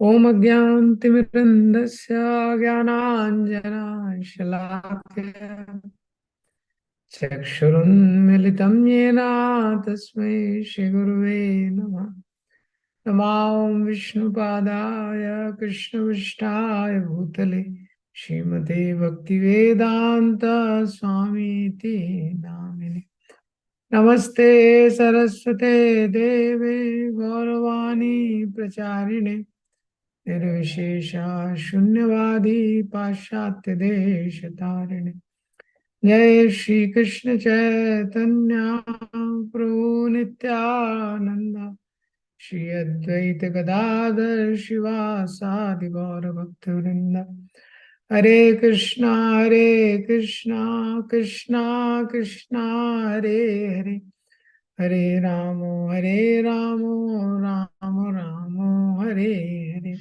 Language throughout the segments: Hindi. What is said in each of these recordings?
ओम अज्ञानतिमिरन्धस्य ज्ञानाञ्जनशलाकया चक्षुरुन्मिलितं येन तस्मै श्रीगुरुवे नमः। नमामि विष्णुपादाय कृष्णपृष्ठाय भूतले श्रीमते भक्तिवेदान्त स्वामीति नामिने। नमस्ते सरस्वते देवे गौरवाणी प्रचारिणे निर्विशेषा शून्यवादी पाश्चात्य देश तारिणे। जय श्री कृष्ण चैतन्य प्रभु नित्यानंद श्री अद्वैत गदाधर शिवासादि गौर भक्त वृंद। हरे कृष्णा कृष्णा कृष्णा हरे हरे, हरे राम राम राम हरे हरे।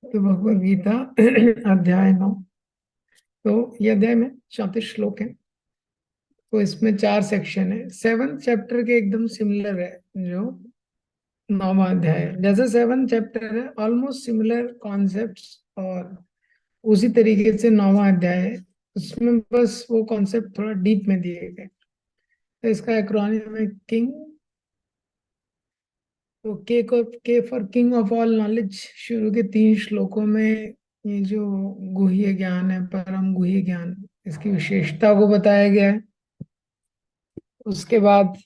तो भगवद गीता अध्याय 9। तो ये अध्याय में 34 श्लोक है। तो इसमें 4 सेक्शन है। 7th चैप्टर के एकदम सिमिलर है जो 9वां अध्याय है। जैसे 7th चैप्टर है ऑलमोस्ट सिमिलर कॉन्सेप्ट्स, और उसी तरीके से 9वां अध्याय है। उसमें बस वो कॉन्सेप्ट थोड़ा डीप में दिए गए। तो इसका एक्रोनिम है किंग। तो के for king of all knowledge. शुरू के 3 श्लोकों में ये जो गुह्य ज्ञान है, परम गुह्य ज्ञान, इसकी विशेषता को बताया गया है। उसके बाद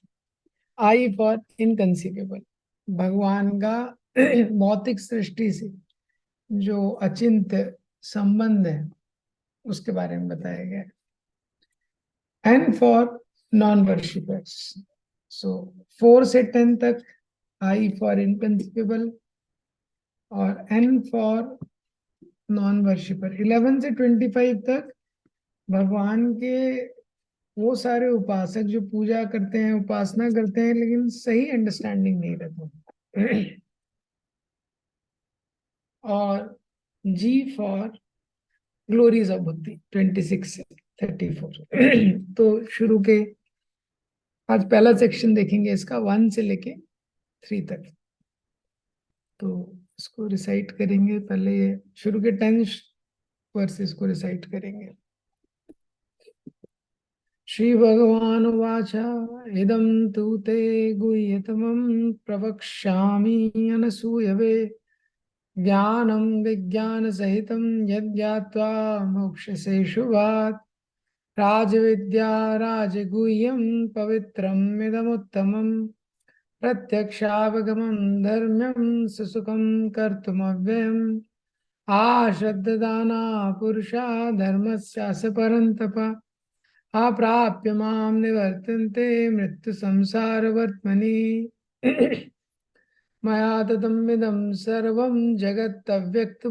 आई फॉर इनकंसीवेबल, भगवान का भौतिक सृष्टि से जो अचिंत्य संबंध है उसके बारे में बताया गया है। N for non worshippers. So 4 से 10 तक आई फॉर इनकंसीवेबल, और एन फॉर नॉन वर्शिपर। 11 से 25 तक भगवान के वो सारे उपासक जो पूजा करते हैं, उपासना करते हैं, लेकिन सही अंडरस्टैंडिंग नहीं रहता। और जी फॉर ग्लोरीज ऑफ भक्ति 26 से 34। तो शुरू के आज पहला सेक्शन देखेंगे इसका 1 से लेके 3 तक। तो इसको रिसाइट करेंगे। पहले ये शुरू के 10 वर्सेस को रिसाइट करेंगे। श्री भगवान वाच इदं तु ते गुह्यतमं प्रवक्ष्यामि अनसूयवे ज्ञानं विज्ञानसहितं यज्ञात्वा मोक्ष्यसे शुभात्। राजविद्या राजगुह्यं पवित्रम् इदमुत्तमं प्रत्यक्षावगमं धर्म्यं सुसुखं कर्तुमव्ययम्। आश्रद्धदाना पुरुषा धर्मस्यास्य परन्तप अप्राप्य मां निवर्तन्ते मृत्यु संसार वर्त्मनि। मया ततमिदं सर्वं जगत्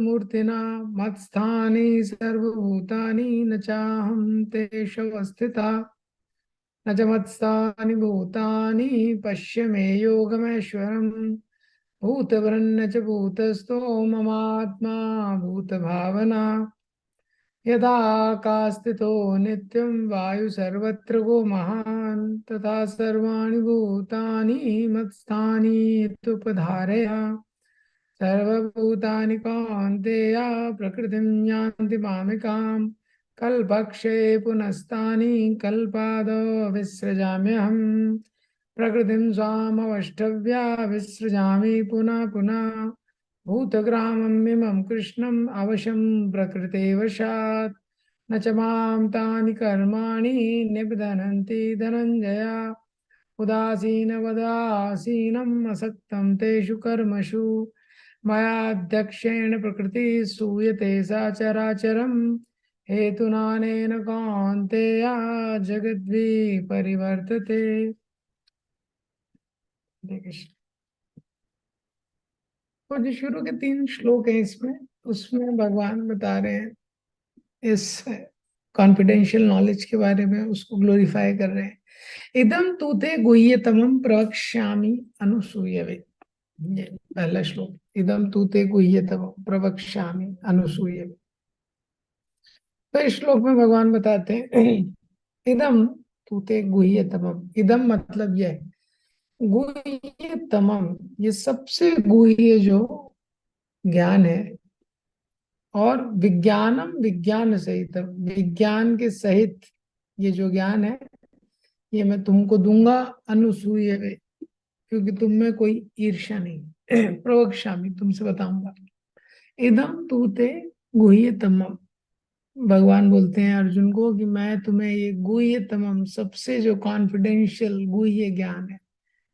मत्स्थानि सर्वभूतानि न चाहं तेष्वस्थिता न च मत्स्थानि भूतानि पश्य मे योगमैश्वरम्। भूतभृन्न च भूतस्थो ममात्मा भूतभावना यदाकास्थितो नित्यं वायु सर्वत्र गो महान् तथा सर्वाणि भूतानि मत्स्थानि इत्युपधारय। सर्वभूतानि कौन्तेय प्रकृतिं यान्ति मामिकाम् कल्पक्षये पुनस्तानि कल्पादो विसृजाम्यहम्। प्रकृतिं स्वामवष्टव्या विसृजामि पुनः पुनः। भूतग्राममिमं कृष्णम् अवशं प्रकृते वशात् न च मां तानि कर्माणि निबध्नन्ति धनञ्जय। उदासीनवदासीनम् असक्तं तेषु कर्मसु मयाध्यक्षेण प्रकृतिः सूयते सा चराचरम्। हेतुनानेन कौन्तेय जगद्भिः परिवर्तते। देखिए, और जो शुरू के 3 श्लोक हैं इसमें, उसमें भगवान बता रहे हैं इस कॉन्फिडेंशियल नॉलेज के बारे में, उसको ग्लोरीफाई कर रहे हैं। इदम तूते गुह्यतमं प्रवक्ष्यामि अनुसूयवे। ये पहला श्लोक, इदम तूते गुह्यतमं प्रवक्ष्यामि अनुसूयवे। तो इस श्लोक में भगवान बताते हैं इदम तूते गुह्यतमम। इदम मतलब यह गुह्यतमम, ये सबसे गुह्य जो ज्ञान है। और विज्ञानम विज्ञान सहित, विज्ञान के सहित ये जो ज्ञान है, ये मैं तुमको दूंगा। अनुसूय, क्योंकि तुम में कोई ईर्ष्या नहीं। प्रवक्ष्यामि, तुमसे बताऊंगा। इदम तूते गुह्यतमम, भगवान बोलते हैं अर्जुन को कि मैं तुम्हें ये गुह्यतमम, सबसे जो कॉन्फिडेंशियल गुह्य ज्ञान है,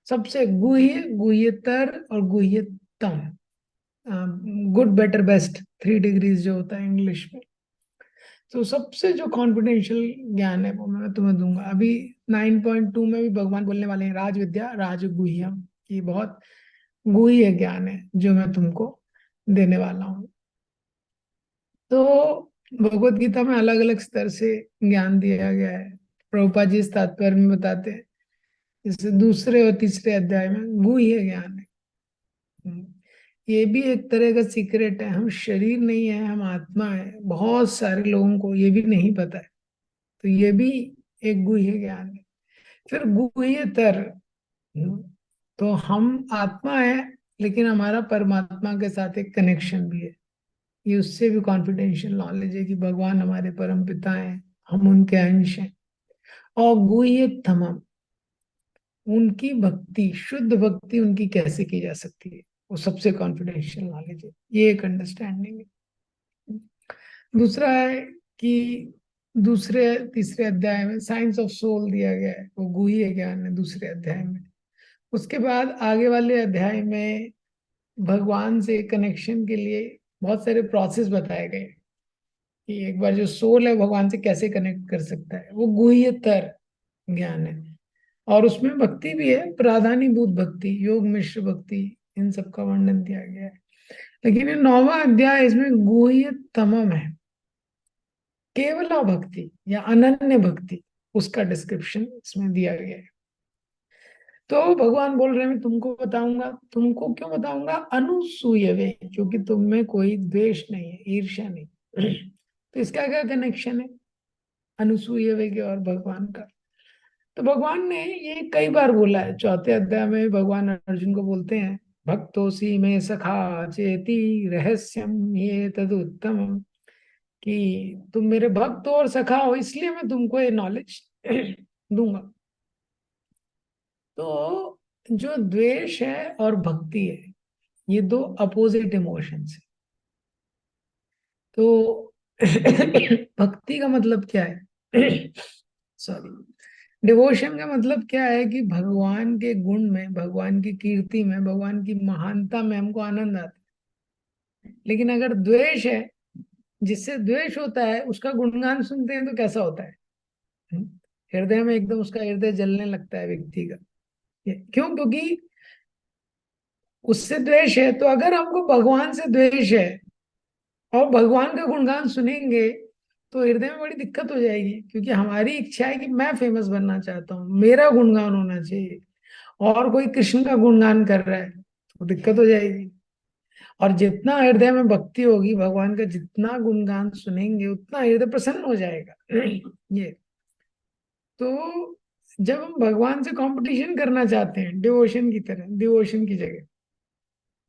सबसे गुह्य, गुह्यतर और गुह्यतम, गुड बेटर बेस्ट, 3 डिग्रीज जो होता है इंग्लिश में। तो सबसे जो कॉन्फिडेंशियल ज्ञान है वो मैं तुम्हें दूंगा। अभी 9.2 में भी भगवान बोलने वाले हैं राज विद्या राजगुह्यम, ये बहुत गुह्य ज्ञान है जो मैं तुमको देने वाला हूँ। तो भगवत गीता में अलग अलग स्तर से ज्ञान दिया गया है। प्रभुपाद जी इस तात्पर्य में बताते हैं, जैसे दूसरे और तीसरे अध्याय में गुह्य ज्ञान है। ये भी एक तरह का सीक्रेट है, हम शरीर नहीं है, हम आत्मा है। बहुत सारे लोगों को ये भी नहीं पता है। तो ये भी एक गुह्य ज्ञान है। फिर गुह्यतर, तो हम आत्मा है, लेकिन हमारा परमात्मा के साथ एक कनेक्शन भी है। ये उससे भी कॉन्फिडेंशियल नॉलेज है कि भगवान हमारे परम पिता हैं, हम उनके अंश हैं। और गुह्यतम, उनकी भक्ति, शुद्ध भक्ति उनकी कैसे की जा सकती है, वो सबसे कॉन्फिडेंशियल नॉलेज है। ये एक अंडरस्टैंडिंग है। दूसरा है कि दूसरे तीसरे अध्याय में साइंस ऑफ सोल दिया गया है, वो गुह्य ज्ञान है दूसरे अध्याय में। उसके बाद आगे वाले अध्याय में भगवान से कनेक्शन के लिए बहुत सारे प्रोसेस बताए गए कि एक बार जो सोल है भगवान से कैसे कनेक्ट कर सकता है, वो गुह्यतर ज्ञान है। और उसमें भक्ति भी है, प्राधानीभूत भक्ति, योग मिश्र भक्ति, इन सब का वर्णन दिया गया है। लेकिन ये 9वां अध्याय, इसमें गुह्यतमम है, केवला भक्ति या अनन्य भक्ति, उसका डिस्क्रिप्शन इसमें दिया गया है। तो भगवान बोल रहे हैं मैं तुमको बताऊंगा। तुमको क्यों बताऊंगा? अनुसूयवे, क्योंकि तुम में कोई द्वेष नहीं है, ईर्ष्या नहीं। तो इसका क्या कनेक्शन है अनुसूयवे के और भगवान का? तो भगवान ने ये कई बार बोला है। 4 अध्याय में भगवान अर्जुन को बोलते हैं, भक्तोसी में सखा चेती रहस्यम ये तदुत्तम, कि तुम मेरे भक्त हो और सखा हो, इसलिए मैं तुमको ये नॉलेज दूंगा। तो जो द्वेष है और भक्ति है, ये दो अपोजिट इमोशंस है। तो भक्ति का मतलब क्या है? सॉरी, डिवोशन का मतलब क्या है कि भगवान के गुण में, भगवान की कीर्ति में, भगवान की महानता में हमको आनंद आता है। लेकिन अगर द्वेष है, जिससे द्वेष होता है, उसका गुणगान सुनते हैं तो कैसा होता है? हम्म? हृदय में एकदम उसका हृदय जलने लगता है व्यक्ति का। क्यों? क्योंकि उससे द्वेष है। तो अगर हमको भगवान से द्वेष है और भगवान का गुणगान सुनेंगे, तो हृदय में बड़ी दिक्कत हो जाएगी, क्योंकि हमारी इच्छा है कि मैं फेमस बनना चाहता हूँ, मेरा गुणगान होना चाहिए, और कोई कृष्ण का गुणगान कर रहा है तो दिक्कत हो जाएगी। और जितना हृदय में भक्ति होगी, भगवान का जितना गुणगान सुनेंगे, उतना हृदय प्रसन्न हो जाएगा। ये तो जब हम भगवान से कंपटीशन करना चाहते हैं, डिवोशन की तरह, डिवोशन की जगह,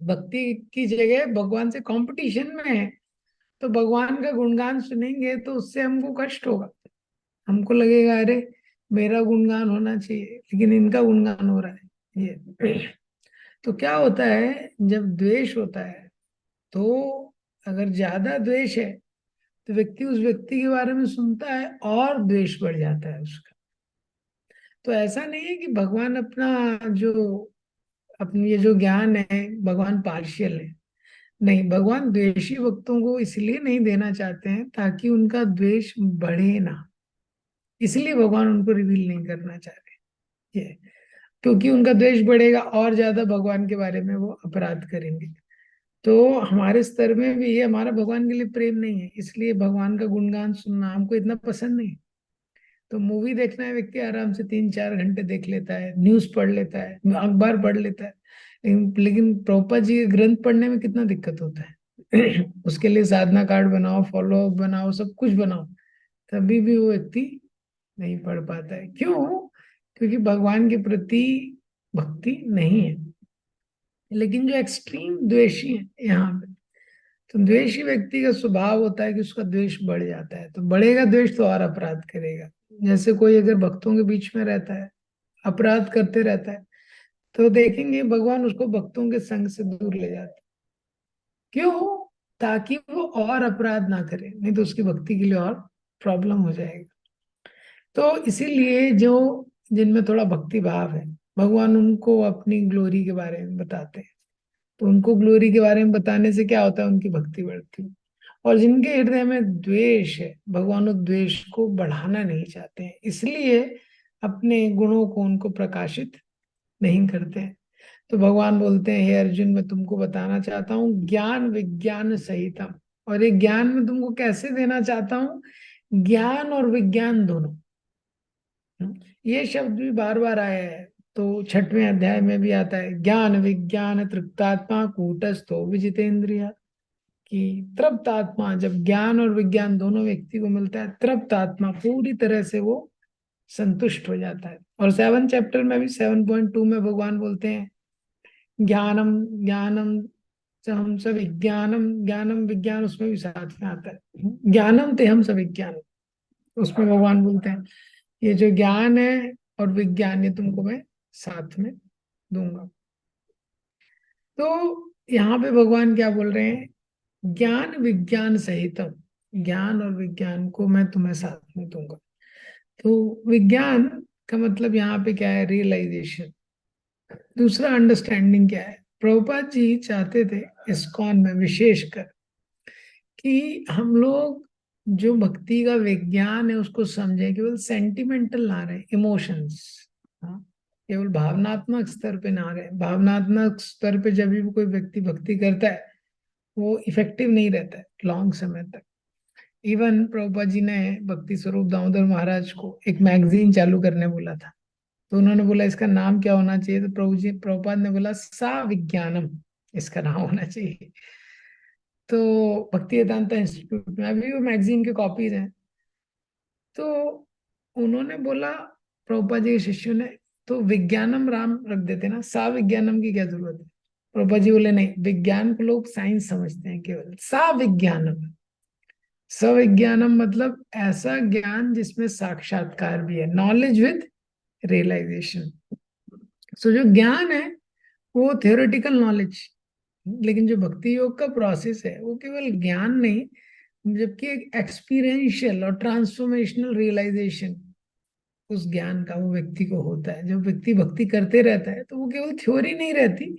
भक्ति की जगह भगवान से कंपटीशन में है, तो भगवान का गुणगान सुनेंगे तो उससे हमको कष्ट होगा। हमको लगेगा अरे मेरा गुणगान होना चाहिए, लेकिन इनका गुणगान हो रहा है। ये तो क्या होता है जब द्वेष होता है? तो अगर ज्यादा द्वेष है तो व्यक्ति उस व्यक्ति के बारे में सुनता है और द्वेष बढ़ जाता है उसका। तो ऐसा नहीं है कि भगवान अपना जो, अपनी ये जो ज्ञान है, भगवान पार्शियल है। नहीं, भगवान द्वेषी भक्तों को इसलिए नहीं देना चाहते हैं ताकि उनका द्वेष बढ़े ना, इसलिए भगवान उनको रिवील नहीं करना चाह रहे। ये क्योंकि उनका द्वेष बढ़ेगा और ज्यादा भगवान के बारे में वो अपराध करेंगे। तो हमारे स्तर में भी ये हमारा भगवान के लिए प्रेम नहीं है, इसलिए भगवान का गुणगान सुनना हमको इतना पसंद नहीं। तो मूवी देखना है, व्यक्ति आराम से 3-4 घंटे देख लेता है, न्यूज पढ़ लेता है, अखबार पढ़ लेता है। लेकिन प्रभुपाद जी के ग्रंथ पढ़ने में कितना दिक्कत होता है। उसके लिए साधना कार्ड बनाओ, फॉलो अप बनाओ, सब कुछ बनाओ, तभी भी वो व्यक्ति नहीं पढ़ पाता है। क्यों? क्योंकि भगवान के प्रति भक्ति नहीं है। लेकिन जो एक्सट्रीम द्वेषी है यहाँ पे, तो द्वेषी व्यक्ति का स्वभाव होता है कि उसका द्वेष बढ़ जाता है, तो बढ़ेगा द्वेष तो और अपराध करेगा। जैसे कोई अगर भक्तों के बीच में रहता है, अपराध करते रहता है, तो देखेंगे भगवान उसको भक्तों के संग से दूर ले जाते हैं। क्यों? ताकि वो और अपराध ना करे, नहीं तो उसकी भक्ति के लिए और प्रॉब्लम हो जाएगा। तो इसीलिए जो जिनमें थोड़ा भक्ति भाव है, भगवान उनको अपनी ग्लोरी के बारे में बताते हैं। तो उनको ग्लोरी के बारे में बताने से क्या होता है, उनकी भक्ति बढ़ती है। और जिनके हृदय में द्वेष है, भगवान उस द्वेष को बढ़ाना नहीं चाहते हैं, इसलिए अपने गुणों को उनको प्रकाशित नहीं करते हैं। तो भगवान बोलते हैं, हे अर्जुन, मैं तुमको बताना चाहता हूँ ज्ञान विज्ञान सहितम। और ये ज्ञान मैं तुमको कैसे देना चाहता हूँ? ज्ञान और विज्ञान दोनों। ये शब्द भी बार बार आया है। तो छठवें अध्याय में भी आता है, ज्ञान विज्ञान तृप्तात्मा कूटस्थो विजितेंद्रिय। कि तृप्त आत्मा, जब ज्ञान और विज्ञान दोनों व्यक्ति को मिलता है, तृप्त आत्मा पूरी तरह से वो संतुष्ट हो जाता है। और 7 चैप्टर में भी 7.2 में भगवान बोलते हैं, ज्ञानम ज्ञानम च हम सब विज्ञानम, ज्ञानम विज्ञान उसमें भी साथ में आता है, ज्ञानम ते हम सब विज्ञान। उसमें भगवान बोलते हैं, ये जो ज्ञान है और विज्ञान, ये तुमको मैं साथ में दूंगा। तो यहाँ पे भगवान क्या बोल रहे हैं? ज्ञान विज्ञान सहितम, ज्ञान और विज्ञान को मैं तुम्हें साथ में दूंगा। तो विज्ञान का मतलब यहाँ पे क्या है? रियलाइजेशन। दूसरा अंडरस्टैंडिंग क्या है? प्रभुपाद जी चाहते थे इस्कॉन में विशेषकर कि हम लोग जो भक्ति का विज्ञान है उसको समझें, केवल सेंटिमेंटल ना रहे, इमोशंस। हाँ, केवल भावनात्मक स्तर पे ना रहे। भावनात्मक स्तर पे जब भी कोई व्यक्ति भक्ति करता है, वो इफेक्टिव नहीं रहता है लॉन्ग समय तक। इवन प्रभुपाद जी ने भक्ति स्वरूप दामोदर महाराज को एक मैगजीन चालू करने बोला था। तो उन्होंने बोला इसका नाम क्या होना चाहिए? तो प्रभुपाद ने बोला सा विज्ञानम इसका नाम होना चाहिए। तो भक्ति वेदांता इंस्टीट्यूट में अभी वो मैगजीन के कॉपीज हैं। तो उन्होंने बोला, प्रभुपाद जी के शिष्यों ने, तो विज्ञानम राम रख देते ना, सा विज्ञानम की क्या जरूरत है? प्रभुपाद जी बोले नहीं, विज्ञान को लोग साइंस समझते हैं, केवल सा विज्ञानम। सविज्ञानम मतलब ऐसा ज्ञान जिसमें साक्षात्कार भी है, नॉलेज विद रियलाइजेशन। सो जो ज्ञान है वो थियोरेटिकल नॉलेज, लेकिन जो भक्ति योग का प्रोसेस है वो केवल ज्ञान नहीं, जबकि एक एक्सपीरियंशियल और ट्रांसफॉर्मेशनल रियलाइजेशन उस ज्ञान का वो व्यक्ति को होता है। जब व्यक्ति भक्ति करते रहता है तो वो केवल थ्योरी नहीं रहती,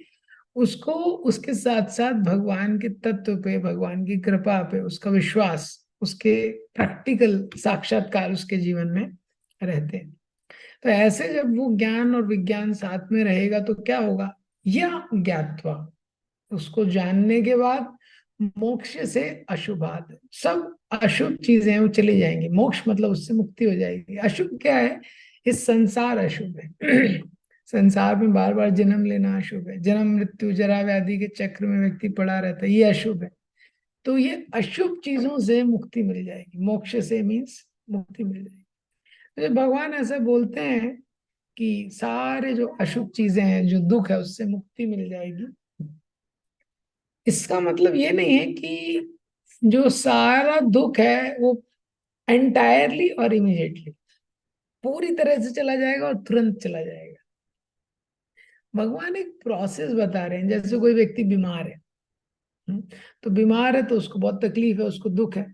उसको उसके साथ साथ भगवान के तत्व पे, भगवान की कृपा पे उसका विश्वास, उसके प्रैक्टिकल साक्षात्कार उसके जीवन में रहते हैं। तो ऐसे जब वो ज्ञान और विज्ञान साथ में रहेगा तो क्या होगा? या ज्ञात्वा, उसको जानने के बाद, मोक्ष से अशुभात, सब अशुभ चीजें हैं वो चली जाएंगी। मोक्ष मतलब उससे मुक्ति हो जाएगी। अशुभ क्या है? इस संसार अशुभ है। संसार में बार बार जन्म लेना अशुभ है। जन्म मृत्यु जरा व्याधि के चक्र में व्यक्ति पड़ा रहता है, ये अशुभ है। तो ये अशुभ चीजों से मुक्ति मिल जाएगी, मोक्ष से मीन्स मुक्ति मिल जाएगी। तो जब भगवान ऐसे बोलते हैं कि सारे जो अशुभ चीजें हैं, जो दुख है, उससे मुक्ति मिल जाएगी, इसका मतलब ये नहीं है कि जो सारा दुख है वो एंटायरली और इमीडिएटली पूरी तरह से चला जाएगा और तुरंत चला जाएगा। भगवान एक प्रोसेस बता रहे हैं। जैसे कोई व्यक्ति बीमार है, तो बीमार है तो उसको बहुत तकलीफ है, उसको दुख है।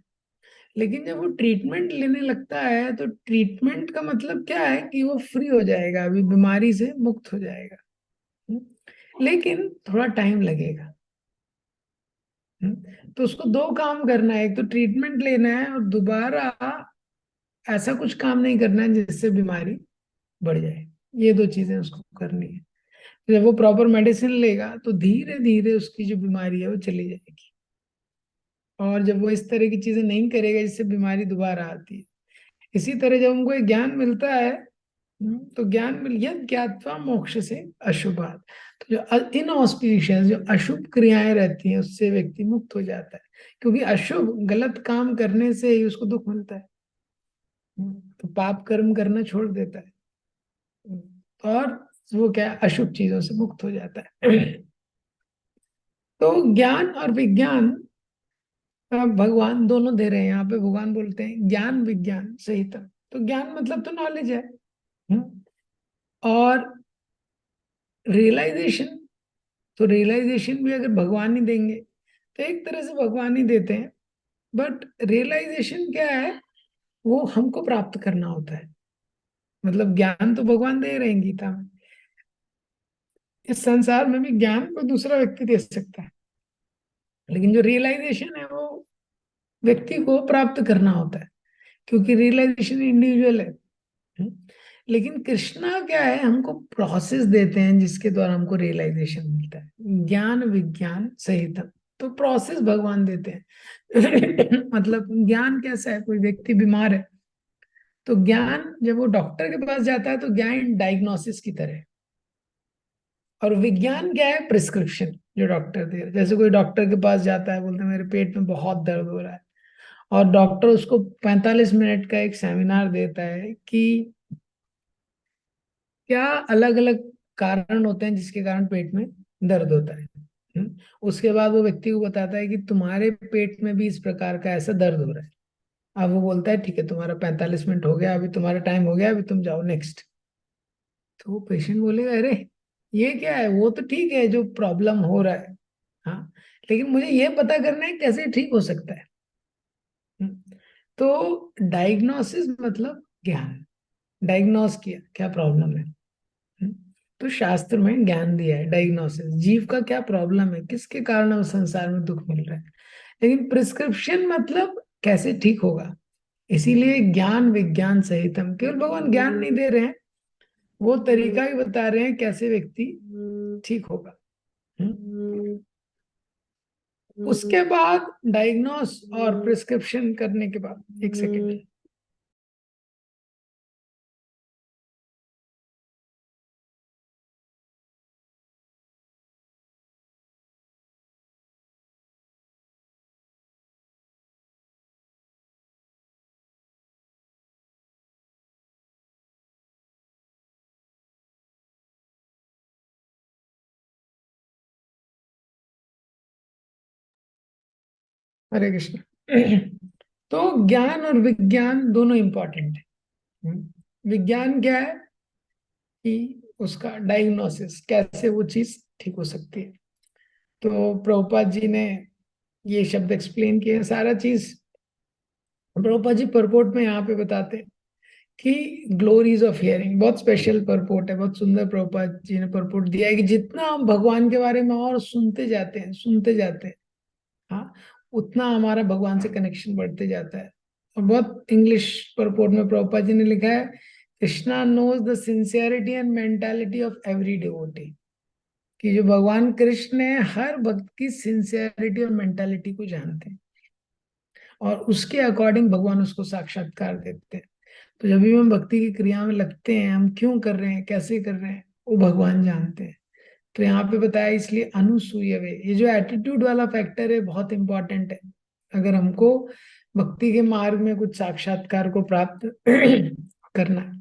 लेकिन जब वो ट्रीटमेंट लेने लगता है तो ट्रीटमेंट का मतलब क्या है? कि वो फ्री हो जाएगा, अभी बीमारी से मुक्त हो जाएगा। लेकिन थोड़ा टाइम लगेगा। तो उसको दो काम करना है, एक तो ट्रीटमेंट लेना है और दोबारा ऐसा कुछ काम नहीं करना है जिससे बीमारी बढ़ जाए। ये दो चीजें उसको करनी है। तो जब वो प्रॉपर मेडिसिन लेगा तो धीरे धीरे उसकी जो बीमारी है वो चली जाएगी। और जब वो इस तरह की चीजें नहीं करेगा जिससे बीमारी दोबारा आती है, इसी तरह जब हमको एक ज्ञान मिलता है, तो ज्ञान मिल यद ज्ञात्वा मोक्ष से अशुभात। तो जो इनऑस्पिशियस, जो अशुभ क्रियाएं रहती हैं, उससे व्यक्ति मुक्त हो जाता है। क्योंकि अशुभ गलत काम करने से ही उसको दुख मिलता है। तो पाप कर्म करना छोड़ देता है। और वो क्या है, अशुभ चीजों से मुक्त हो जाता है। तो ज्ञान और विज्ञान भगवान दोनों दे रहे हैं। यहाँ पे भगवान बोलते हैं ज्ञान विज्ञान सहित। तो ज्ञान मतलब तो नॉलेज है। हम्म? और रियलाइजेशन, तो रियलाइजेशन भी अगर भगवान ही देंगे तो एक तरह से भगवान ही देते हैं। बट रियलाइजेशन क्या है, वो हमको प्राप्त करना होता है। मतलब ज्ञान तो भगवान दे रहे हैं गीता में, इस संसार में भी ज्ञान कोई दूसरा व्यक्ति दे सकता है, लेकिन जो रियलाइजेशन है वो व्यक्ति को प्राप्त करना होता है, क्योंकि रियलाइजेशन इंडिविजुअल है। हम्म? लेकिन कृष्णा क्या है, हमको प्रोसेस देते हैं जिसके द्वारा हमको रियलाइजेशन मिलता है, ज्ञान विज्ञान सहित। तो प्रोसेस भगवान देते हैं। मतलब ज्ञान कैसा है, कोई व्यक्ति बीमार है तो ज्ञान जब वो डॉक्टर के पास जाता है तो ज्ञान डायग्नोसिस की तरह है। और विज्ञान क्या है, प्रिस्क्रिप्शन जो डॉक्टर दे रहा है। जैसे कोई डॉक्टर के पास जाता है, बोलते हैं मेरे पेट में बहुत दर्द हो रहा है, और डॉक्टर उसको 45 मिनट का एक सेमिनार देता है कि क्या अलग अलग कारण होते हैं जिसके कारण पेट में दर्द होता है। उसके बाद वो व्यक्ति को बताता है कि तुम्हारे पेट में भी इस प्रकार का ऐसा दर्द हो रहा है। अब वो बोलता है ठीक है, तुम्हारा 45 मिनट हो गया, अभी तुम्हारा टाइम हो गया, अभी तुम जाओ नेक्स्ट। तो वो पेशेंट बोलेगा अरे ये क्या है, वो तो ठीक है जो प्रॉब्लम हो रहा है, हाँ, लेकिन मुझे ये पता करना है कैसे ठीक हो सकता है। तो डायग्नोसिस मतलब ज्ञान, डायग्नोस किया क्या प्रॉब्लम है। हम्म, तो शास्त्र में ज्ञान दिया है, डायग्नोसिस जीव का क्या प्रॉब्लम है, किसके कारण उस संसार में दुख मिल रहा है। लेकिन प्रिस्क्रिप्शन मतलब कैसे ठीक होगा। इसीलिए ज्ञान विज्ञान सहित, हम केवल भगवान ज्ञान नहीं दे रहे हैं, वो तरीका ही बता रहे हैं कैसे व्यक्ति ठीक होगा। हम्म? उसके बाद डायग्नोस और प्रिस्क्रिप्शन करने के बाद, एक सेकेंड। हरे कृष्ण। तो ज्ञान और विज्ञान दोनों इंपॉर्टेंट है। विज्ञान क्या है कि उसका डायग्नोसिस, कैसे वो चीज ठीक हो सकती है। तो प्रभुपाद जी ने ये शब्द एक्सप्लेन किए हैं, सारा चीज प्रभुपाद जी परपोर्ट में यहाँ पे बताते हैं कि ग्लोरीज ऑफ हियरिंग, बहुत स्पेशल परपोर्ट है, बहुत सुंदर प्रभुपाद जी ने परपोर्ट दिया है कि जितना हम भगवान के बारे में और सुनते जाते हैं, हाँ, उतना हमारा भगवान से कनेक्शन बढ़ते जाता है। और बहुत इंग्लिश परपोर्ट में प्रभुपाद जी ने लिखा है, Krishna knows the sincerity and mentality of every devotee, कि जो भगवान कृष्ण है हर भक्त की सिंसियरिटी और मेंटालिटी को जानते हैं, और उसके अकॉर्डिंग भगवान उसको साक्षात्कार देते हैं। तो जब भी हम भक्ति की क्रिया में लगते हैं, हम क्यों कर रहे हैं, कैसे कर रहे हैं, वो भगवान जानते हैं। तो यहाँ पे बताया, इसलिए अनुसूय वे, ये जो एटीट्यूड वाला फैक्टर है बहुत इंपॉर्टेंट है। अगर हमको भक्ति के मार्ग में कुछ साक्षात्कार को प्राप्त करना है,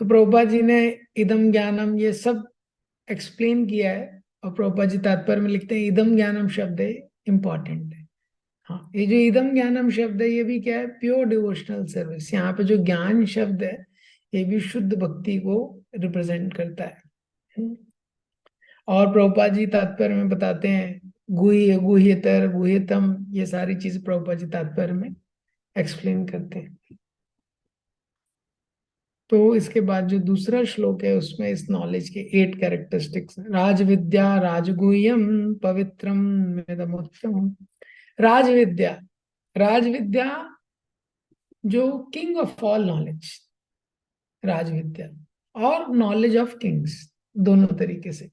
तो प्रभुपाद जी ने इदम ज्ञानम ये सब एक्सप्लेन किया है। और प्रभुपाद जी तात्पर्य में लिखते हैं इदम ज्ञानम शब्द है इंपॉर्टेंट है। हाँ, ये जो इदम ज्ञानम शब्द है ये भी क्या है, प्योर डिवोशनल सर्विस। यहाँ पे जो ज्ञान शब्द है ये भी शुद्ध भक्ति को रिप्रेजेंट करता है। और प्रभुपाद जी तात्पर्य में बताते हैं गुह्य गुह्यतर गुह्यतम, ये सारी चीज प्रभुपाद जी तात्पर्य में एक्सप्लेन करते हैं। तो इसके बाद जो दूसरा श्लोक है उसमें इस नॉलेज के 8 कैरेक्टरिस्टिक्स, राज विद्या राजगुह्यम पवित्रम वेदमोत्तम। राज विद्या, राज विद्या जो किंग ऑफ ऑल नॉलेज, राज विद्या, और नॉलेज ऑफ किंग्स, दोनों तरीके से।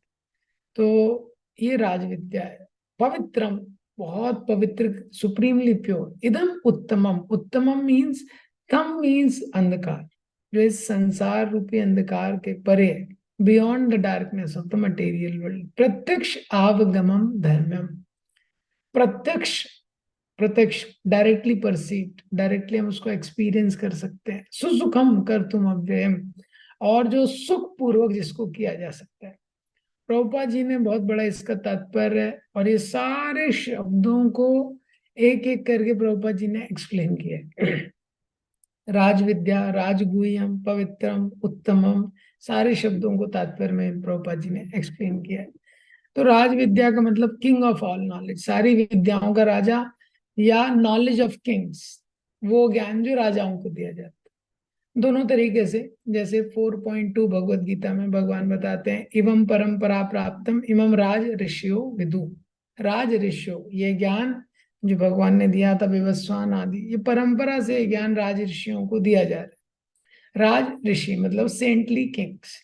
तो ये राज विद्या है। पवित्रम, बहुत पवित्र, सुप्रीमली प्योर। इदम उत्तमम, उत्तमम मीन्स, तम मीन्स अंधकार, जो इस संसार रूपी अंधकार के परे, beyond the darkness of the material world, प्रत्यक्ष आवगमम धर्मम। प्रत्यक्ष, प्रत्यक्ष डायरेक्टली परसीव्ड, डायरेक्टली हम उसको एक्सपीरियंस कर सकते हैं। सुसुखम कर तुम अव्ययम, और जो सुख पूर्वक जिसको किया जा सकता है। प्रभुपाद जी ने बहुत बड़ा इसका तात्पर्य है, और ये सारे शब्दों को एक एक करके प्रभुपाद जी ने एक्सप्लेन किया है। राज विद्या, राजगुह्यम, पवित्रम, उत्तमम, सारे शब्दों को तात्पर्य में प्रभुपाद जी ने एक्सप्लेन किया है। तो राज विद्या का मतलब किंग ऑफ ऑल नॉलेज, सारी विद्याओं का राजा, या नॉलेज ऑफ किंग्स, वो ज्ञान जो राजाओं को दिया जाता है। दोनों तरीके से, जैसे 4.2 भगवत गीता में भगवान बताते हैं, इवम परंपरा प्राप्तम इमम राज ऋषियो विदु। राज ऋषियो, ये ज्ञान जो भगवान ने दिया था, विवस्वान आदि, ये परंपरा से ज्ञान राज ऋषियों को दिया जा रहा है। राज ऋषि मतलब सेंटली किंग्स।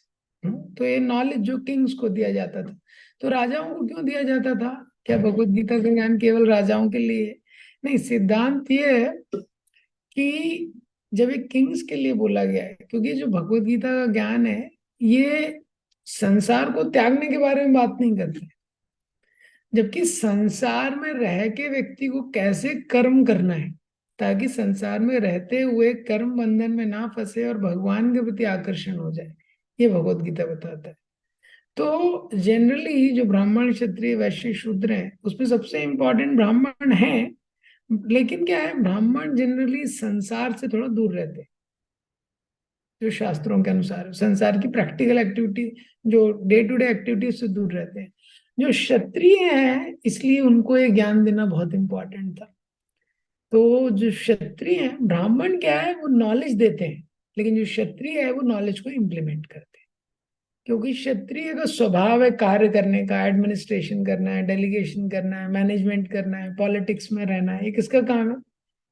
तो ये नॉलेज जो किंग्स को दिया जाता था, तो राजाओं को क्यों दिया जाता था? क्या भगवत गीता का ज्ञान केवल राजाओं के लिए? नहीं, सिद्धांत ये है कि जब एक किंग्स के लिए बोला गया है, क्योंकि जो भगवत गीता का ज्ञान है, ये संसार को त्यागने के बारे में बात नहीं करते, जबकि संसार में रह के व्यक्ति को कैसे कर्म करना है ताकि संसार में रहते हुए कर्म बंधन में ना फंसे और भगवान के प्रति आकर्षण हो जाए, ये भगवत गीता बताता है। तो जनरली जो ब्राह्मण, क्षत्रिय, वैश्य, शूद्र हैं, उसमें सबसे इंपॉर्टेंट ब्राह्मण है। लेकिन क्या है, ब्राह्मण जनरली संसार से थोड़ा दूर रहते हैं, जो शास्त्रों के अनुसार संसार की प्रैक्टिकल एक्टिविटी, जो डे टू डे एक्टिविटीज से दूर रहते हैं। जो क्षत्रिय हैं, इसलिए उनको ये ज्ञान देना बहुत इंपॉर्टेंट था। तो जो क्षत्रिय हैं, ब्राह्मण क्या है, वो नॉलेज देते हैं, लेकिन जो क्षत्रिय है वो नॉलेज को इम्प्लीमेंट करते हैं। क्योंकि क्षत्रिय का स्वभाव है कार्य करने का, एडमिनिस्ट्रेशन करना है, डेलीगेशन करना है, मैनेजमेंट करना है, पॉलिटिक्स में रहना है, ये किसका काम है?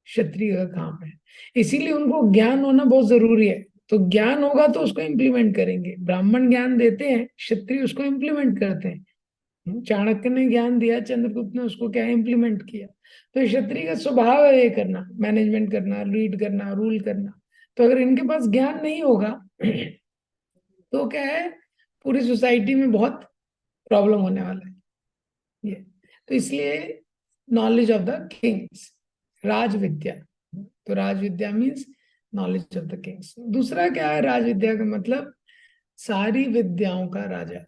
क्षत्रिय का काम है। इसीलिए उनको ज्ञान होना बहुत जरूरी है। तो ज्ञान होगा तो उसको इम्प्लीमेंट करेंगे। ब्राह्मण ज्ञान देते हैं, क्षत्रिय उसको इम्प्लीमेंट करते हैं। चाणक्य ने ज्ञान दिया, चंद्रगुप्त ने उसको क्या इम्प्लीमेंट किया। तो क्षत्रिय का स्वभाव है ये करना, मैनेजमेंट करना, लीड करना, रूल करना। तो अगर इनके पास ज्ञान नहीं होगा तो क्या है, पूरी सोसाइटी में बहुत प्रॉब्लम होने वाला है ये। तो इसलिए नॉलेज ऑफ द किंग्स, राज विद्या। तो राज विद्या means knowledge of the kings. दूसरा क्या है राज विद्या का मतलब? सारी विद्याओं का राजा।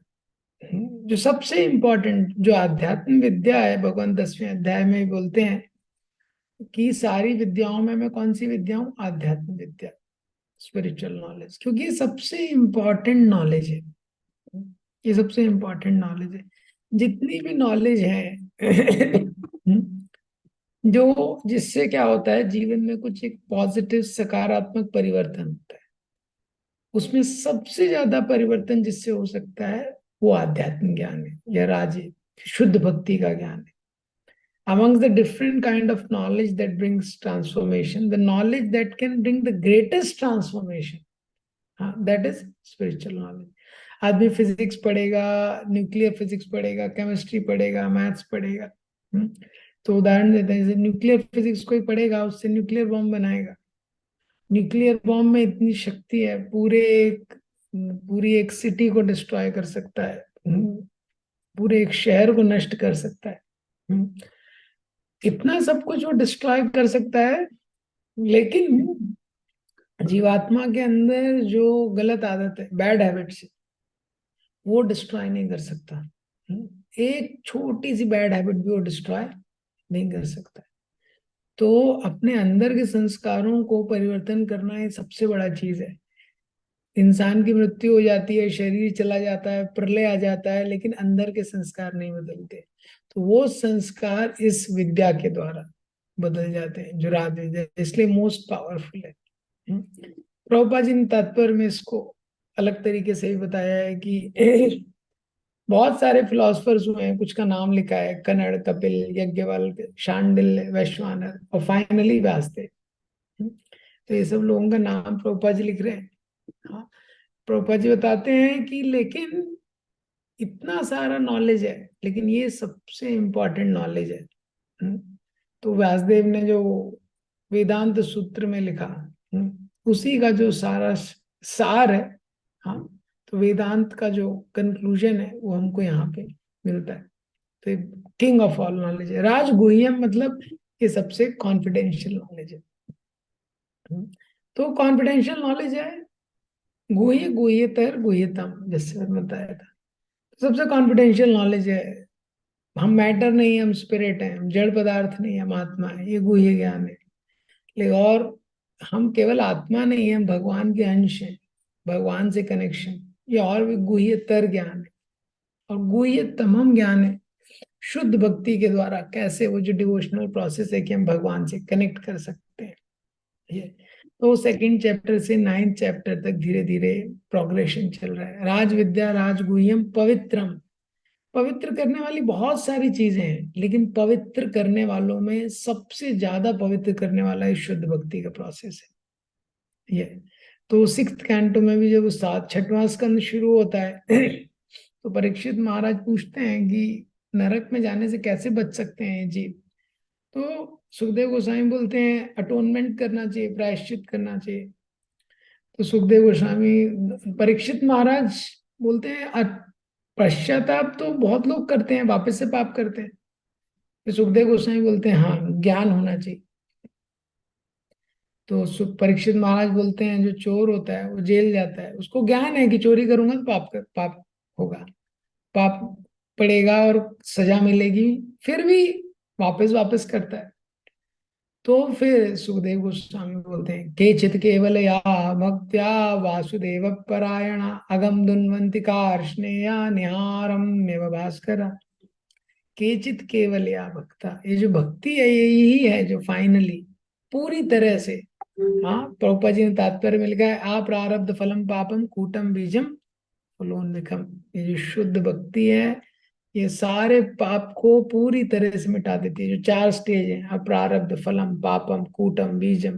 जो सबसे इंपॉर्टेंट जो आध्यात्म विद्या है, भगवान 10वें अध्याय में ही बोलते हैं कि सारी विद्याओं में मैं कौन सी विद्या हूँ? आध्यात्म विद्या, स्पिरिचुअल नॉलेज, क्योंकि ये सबसे इंपॉर्टेंट नॉलेज है। ये सबसे इंपॉर्टेंट नॉलेज है। जितनी भी नॉलेज है जो जिससे क्या होता है जीवन में कुछ एक पॉजिटिव सकारात्मक परिवर्तन होता है, उसमें सबसे ज्यादा परिवर्तन जिससे हो सकता है वो आध्यात्म ज्ञान है, या राज शुद्ध भक्ति का ज्ञान है। Amongst the different kind of knowledge that brings transformation, the knowledge that can bring the greatest transformation, that is spiritual knowledge. आदमी फिजिक्स पढ़ेगा, न्यूक्लियर फिजिक्स पढ़ेगा, केमिस्ट्री पढ़ेगा, मैथ्स पढ़ेगा। तो उदाहरण देते हैं, जैसे न्यूक्लियर फिजिक्स कोई पढ़ेगा, उससे न्यूक्लियर बॉम्ब बनाएगा। न्यूक्लियर बॉम्ब में इतनी शक्ति है, पूरी एक सिटी को डिस्ट्रॉय कर सकता है, पूरे एक शहर को नष्ट कर सकता है। इतना सब कुछ वो डिस्ट्रॉय कर सकता है, लेकिन जीवात्मा के अंदर जो गलत आदत है, बैड हैबिट्स, वो डिस्ट्रॉय नहीं कर सकता। एक छोटी सी बैड हैबिट भी वो डिस्ट्रॉय नहीं कर सकता। तो अपने अंदर के संस्कारों को परिवर्तन करना ये सबसे बड़ा चीज है। इंसान की मृत्यु हो जाती है, शरीर चला जाता है, प्रलय आ जाता है, लेकिन अंदर के संस्कार नहीं बदलते। तो वो संस्कार इस विद्या के द्वारा बदल जाते हैं, जो राज विद्या, इसलिए मोस्ट पावरफुल है। प्रभुपाद जी ने तात्पर्य में इसको अलग तरीके से भी बताया है कि बहुत सारे फिलोसफर्स हुए हैं, कुछ का नाम लिखा है, कनड़, कपिल, यज्ञवल्क्य, शांडिल्य, वैश्वानर और फाइनली व्यासदेव। तो ये सब लोगों का नाम प्रभुपाद जी लिख रहे हैं। हाँ, प्रभुपाद जी बताते हैं कि लेकिन इतना सारा नॉलेज है, लेकिन ये सबसे इंपॉर्टेंट नॉलेज है। तो व्यासदेव ने जो वेदांत सूत्र में लिखा, उसी का जो सारा सार है। हाँ, तो वेदांत का जो कंक्लूजन है वो हमको यहाँ पे मिलता है। तो किंग ऑफ ऑल नॉलेज है। राजगुह्यम मतलब ये सबसे कॉन्फिडेंशियल नॉलेज है। तो कॉन्फिडेंशियल नॉलेज है, गुह्य गुह्यतर गुह्यतम, जैसे मैंने बताया था। सबसे कॉन्फिडेंशियल नॉलेज है। हम मैटर नहीं, हम स्पिरिट हैं, हम जड़ पदार्थ नहीं, हम आत्मा है, ये गुह्य ज्ञान है। लेकिन और हम केवल आत्मा नहीं है, हम भगवान के अंश हैं, भगवान से कनेक्शन, ये और भी गुह्यतर ज्ञान है। और गुह्यतमम ज्ञान है शुद्ध भक्ति के द्वारा कैसे वो जो डिवोशनल प्रोसेस है कि हम भगवान से कनेक्ट कर सकते हैं। ये तो सेकंड चैप्टर से नाइन्थ चैप्टर तक धीरे धीरे प्रोग्रेशन चल रहा है। राज विद्या राजगुह्यम पवित्रम, पवित्र करने वाली बहुत सारी चीजें हैं, लेकिन पवित्र करने वालों में सबसे ज्यादा पवित्र करने वाला है शुद्ध भक्ति का प्रोसेस है ये। तो सिक्स्थ कैंटो में भी जब सात छठवां स्कंद शुरू होता है तो परीक्षित महाराज पूछते हैं कि नरक में जाने से कैसे बच सकते हैं जीव। तो सुखदेव गोस्वामी बोलते हैं अटोनमेंट करना चाहिए, प्रायश्चित करना चाहिए। तो सुखदेव गोस्वामी, परीक्षित महाराज बोलते हैं पश्चाताप तो बहुत लोग करते हैं, वापस से पाप करते हैं। तो सुखदेव गोस्वामी बोलते हैं हाँ, ज्ञान होना चाहिए। तो परीक्षित महाराज बोलते हैं जो चोर होता है वो जेल जाता है, उसको ज्ञान है कि चोरी करूंगा तो पाप होगा, पाप पड़ेगा और सजा मिलेगी, फिर भी वापस वापस करता है। तो फिर सुखदेव गोस्वामी बोलते हैं केचित केवल या भक्त्या वासुदेव परायणा अगम दुन्वंति कार्ष्णेया निहारम एव भास्कर। केचित केवल या भक्ता, ये जो भक्ति है यही है जो फाइनली पूरी तरह से, हाँ प्रभुपा जी ने तात्पर्य में लिखा है अप्रारब्ध फलम पापम कूटम बीजम फलोन्मिखम। ये जो शुद्ध भक्ति है ये सारे पाप को पूरी तरह से मिटा देती है। जो चार स्टेज है अप्रारब्ध फलम पापम कूटम बीजम,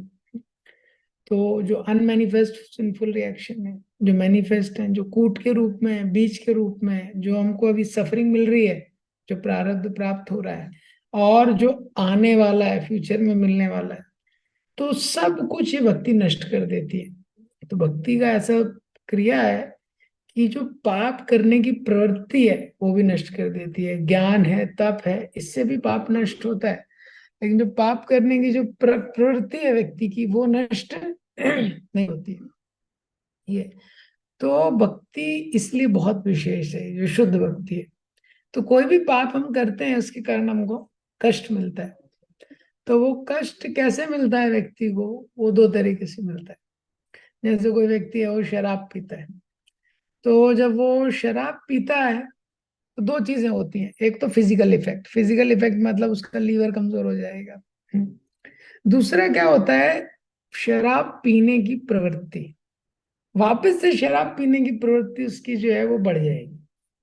तो जो अनमैनिफेस्ट सिंफुल रिएक्शन है, जो मैनिफेस्ट है, जो कूट के रूप में है, बीज के रूप में है, जो हमको अभी सफरिंग मिल रही है, जो प्रारब्ध प्राप्त हो रहा है, और जो आने वाला है फ्यूचर में मिलने वाला है, तो सब कुछ ये भक्ति नष्ट कर देती है। तो भक्ति का ऐसा क्रिया है कि जो पाप करने की प्रवृत्ति है वो भी नष्ट कर देती है। ज्ञान है, तप है, इससे भी पाप नष्ट होता है, लेकिन जो पाप करने की जो प्रवृत्ति है व्यक्ति की वो नष्ट नहीं होती है ये। तो भक्ति इसलिए बहुत विशेष है, जो शुद्ध भक्ति है। तो कोई भी पाप हम करते हैं उसके कारण हमको कष्ट मिलता है। तो वो कष्ट कैसे मिलता है व्यक्ति को, वो दो तरीके से मिलता है। जैसे कोई व्यक्ति है वो शराब पीता है, तो जब वो शराब पीता है तो दो चीजें होती हैं। एक तो फिजिकल इफेक्ट, फिजिकल इफेक्ट मतलब उसका लीवर कमजोर हो जाएगा। दूसरा क्या होता है, शराब पीने की प्रवृत्ति, वापस से शराब पीने की प्रवृत्ति उसकी जो है वो बढ़ जाएगी।